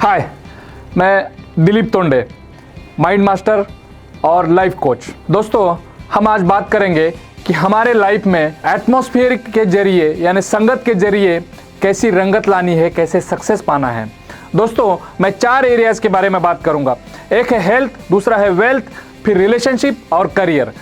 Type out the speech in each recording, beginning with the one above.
हाय, मैं Dilip तोंडे, mind master और life coach. दोस्तों, हम आज बात करेंगे कि हमारे लाइफ में एटमॉस्फेयर के जरिए यानी संगत के जरिए कैसी रंगत लानी है, कैसे सक्सेस पाना है। दोस्तों, मैं 4 एरियाज के बारे में बात करूंगा। एक है हेल्थ, दूसरा है वेल्थ, फिर रिलेशनशिप और करियर।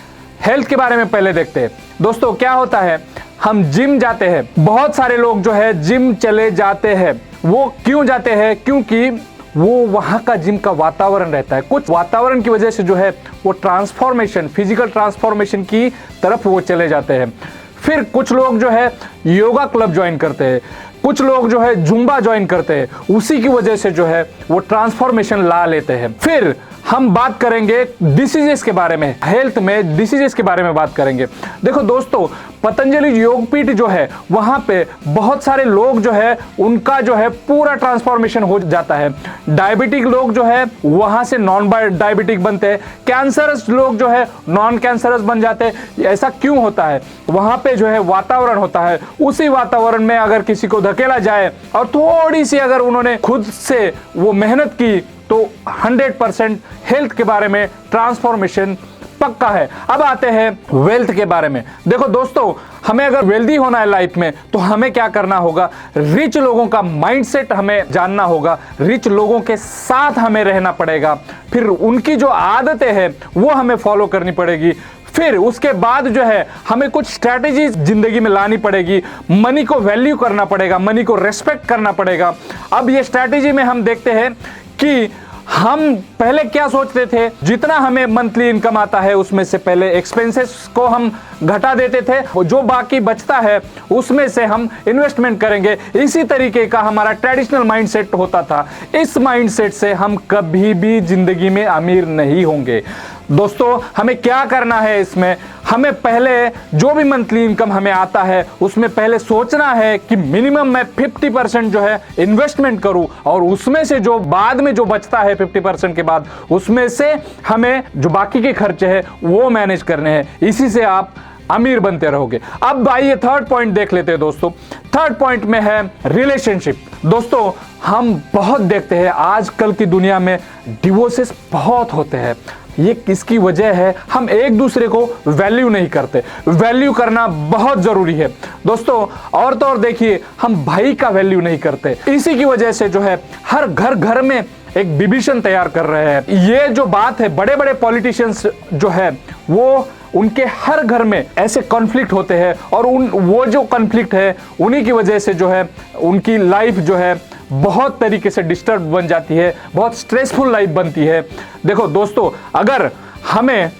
हेल्थ के बारे में पहले देखते हैं। दोस्तों, क्या होता है, हम जिम जाते हैं, बहुत सारे लोग जो है जिम चले जाते हैं। वो क्यों जाते हैं? क्योंकि वो वहाँ का जिम का वातावरण रहता है। कुछ वातावरण की वजह से जो है वो ट्रांसफॉर्मेशन, फिजिकल ट्रांसफॉर्मेशन की तरफ वो चले जाते हैं। फिर कुछ लोग जो है योगा क्लब ज्वाइन करते हैं, कुछ लोग जो है जुम्बा ज्वाइन करते हैं, उसी की वजह से जो है वो ट्रांसफॉर्मेशन ला लेते हैं। फिर हम बात करेंगे डिसीजेस के बारे में। हेल्थ में डिसीजेस के बारे में बात करेंगे। देखो दोस्तों, पतंजलि योगपीठ जो है वहां पे बहुत सारे लोग जो है उनका जो है पूरा ट्रांसफॉर्मेशन हो जाता है। डायबिटिक लोग जो है वहां से नॉन डायबिटिक बनते हैं, कैंसरस लोग जो है नॉन कैंसरस बन जाते हैं। ऐसा क्यों होता है? वहां पे जो है वातावरण होता है, उसी वातावरण में अगर किसी को धकेला जाए और थोड़ी सी अगर उन्होंने खुद से वो मेहनत की तो 100% हेल्थ के बारे में ट्रांसफॉर्मेशन पक्का है। अब आते हैं वेल्थ के बारे में। देखो दोस्तों, हमें अगर वेल्दी होना है लाइफ में तो हमें क्या करना होगा? रिच लोगों का माइंडसेट हमें जानना होगा, रिच लोगों के साथ हमें रहना पड़ेगा, फिर उनकी जो आदतें हैं वो हमें फॉलो करनी पड़ेगी। फिर उसके बाद जो है हमें कुछ स्ट्रैटेजी जिंदगी में लानी पड़ेगी। मनी को वैल्यू करना पड़ेगा, मनी को रेस्पेक्ट करना पड़ेगा। अब ये स्ट्रैटेजी में हम देखते हैं कि हम पहले क्या सोचते थे, जितना हमें मंथली इनकम आता है उसमें से पहले एक्सपेंसेस को हम घटा देते थे, जो बाकी बचता है उसमें से हम इन्वेस्टमेंट करेंगे। इसी तरीके का हमारा ट्रेडिशनल माइंडसेट होता था। इस माइंडसेट से हम कभी भी जिंदगी में अमीर नहीं होंगे। दोस्तों, हमें क्या करना है इसमें? हमें पहले जो भी मंथली इनकम हमें आता है उसमें पहले सोचना है कि मिनिमम मैं 50% जो है इन्वेस्टमेंट करूं और उसमें से जो बाद में जो बचता है 50% के बाद उसमें से हमें जो बाकी के खर्चे हैं वो मैनेज करने हैं। इसी से आप अमीर बनते रहोगे। अब आइए थर्ड पॉइंट देख लेते हैं। दोस्तों, थर्ड पॉइंट में है रिलेशनशिप। दोस्तों, हम बहुत देखते हैं आजकल की दुनिया में डिवोर्सेस बहुत होते हैं। ये किसकी वजह है? हम एक दूसरे को वैल्यू नहीं करते। वैल्यू करना बहुत जरूरी है दोस्तों। और तो और देखिए, हम भाई का वैल्यू नहीं करते। इसी की वजह से जो है हर घर में एक विभीषण तैयार कर रहे हैं। ये जो बात है, बड़े बड़े पॉलिटिशियंस जो है वो उनके हर घर में ऐसे कॉन्फ्लिक्ट होते हैं और वो जो कॉन्फ्लिक्ट है उन्हीं की वजह से जो है उनकी लाइफ जो है बहुत तरीके से डिस्टर्ब बन जाती है, बहुत स्ट्रेसफुल लाइफ बनती है। देखो दोस्तों, अगर हमें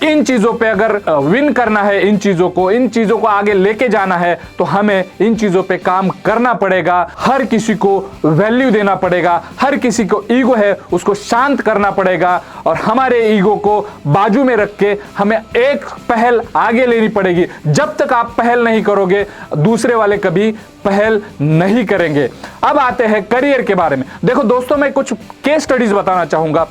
इन चीज़ों पे अगर विन करना है, इन चीज़ों को आगे लेके जाना है तो हमें इन चीज़ों पे काम करना पड़ेगा। हर किसी को वैल्यू देना पड़ेगा, हर किसी को ईगो है उसको शांत करना पड़ेगा और हमारे ईगो को बाजू में रख के हमें एक पहल आगे लेनी पड़ेगी। जब तक आप पहल नहीं करोगे दूसरे वाले कभी पहल नहीं करेंगे। अब आते हैं करियर के बारे में। देखो दोस्तों, मैं कुछ केस स्टडीज बताना चाहूंगा।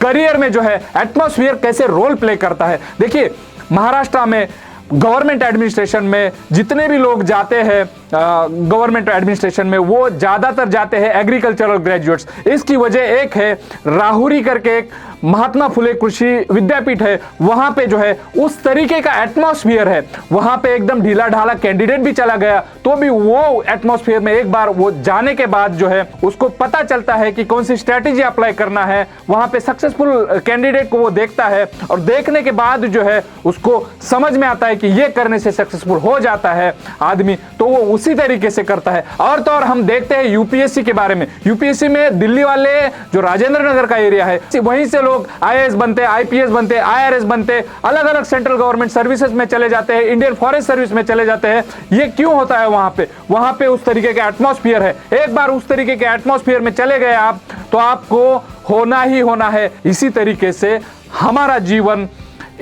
करियर में जो है एटमॉस्फेयर कैसे रोल प्ले करता है। देखिए, महाराष्ट्र में गवर्नमेंट एडमिनिस्ट्रेशन में जितने भी लोग जाते हैं गवर्नमेंट एडमिनिस्ट्रेशन में, वो ज्यादातर जाते हैं एग्रीकल्चरल ग्रेजुएट्स। इसकी वजह एक है, राहुरी करके एक महात्मा फुले कृषि विद्यापीठ है, वहां पे जो है उस तरीके का एटमॉस्फेयर है। वहां पे एकदम ढीला ढाला कैंडिडेट भी चला गया तो भी वो एटमॉस्फेयर में एक बार वो जाने के बाद जो है उसको पता चलता है कि कौन सी स्ट्रैटेजी अप्लाई करना है। वहां पे सक्सेसफुल कैंडिडेट को वो देखता है और देखने के बाद जो है उसको समझ में आता है कि ये करने से सक्सेसफुल हो जाता है आदमी, तो वो उसी तरीके से करता है। और तो और हम देखते हैं यूपीएससी के बारे में। यूपीएससी में दिल्ली वाले जो राजेंद्र नगर का एरिया है वहीं से लोग आईएएस बनते, आईपीएस बनते, आईआरएस बनते, अलग अलग सेंट्रल गवर्नमेंट सर्विसेज में चले जाते हैं, इंडियन फॉरेस्ट सर्विस में चले जाते हैं। ये क्यों होता है? वहां पे उस तरीके का एटमॉस्फेयर है। एक बार उस तरीके के एटमॉस्फेयर में चले गए आप तो आपको होना ही होना है। इसी तरीके से हमारा जीवन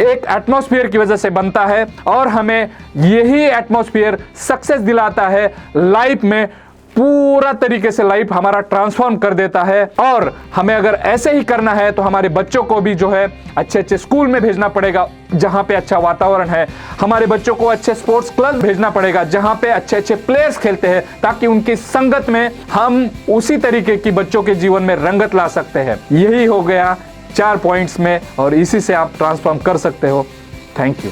एक एटमॉस्फेयर की वजह से बनता है और हमें यही एटमॉस्फेयर सक्सेस दिलाता है लाइफ में। पूरा तरीके से लाइफ हमारा ट्रांसफॉर्म कर देता है। और हमें अगर ऐसे ही करना है तो हमारे बच्चों को भी जो है अच्छे अच्छे स्कूल में भेजना पड़ेगा जहां पे अच्छा वातावरण है, हमारे बच्चों को अच्छे स्पोर्ट्स क्लब भेजना पड़ेगा जहां पे अच्छे अच्छे प्लेयर्स खेलते हैं, ताकि उनकी संगत में हम उसी तरीके की बच्चों के जीवन में रंगत ला सकते हैं। यही हो गया 4 पॉइंट्स में, और इसी से आप ट्रांसफॉर्म कर सकते हो। Thank you.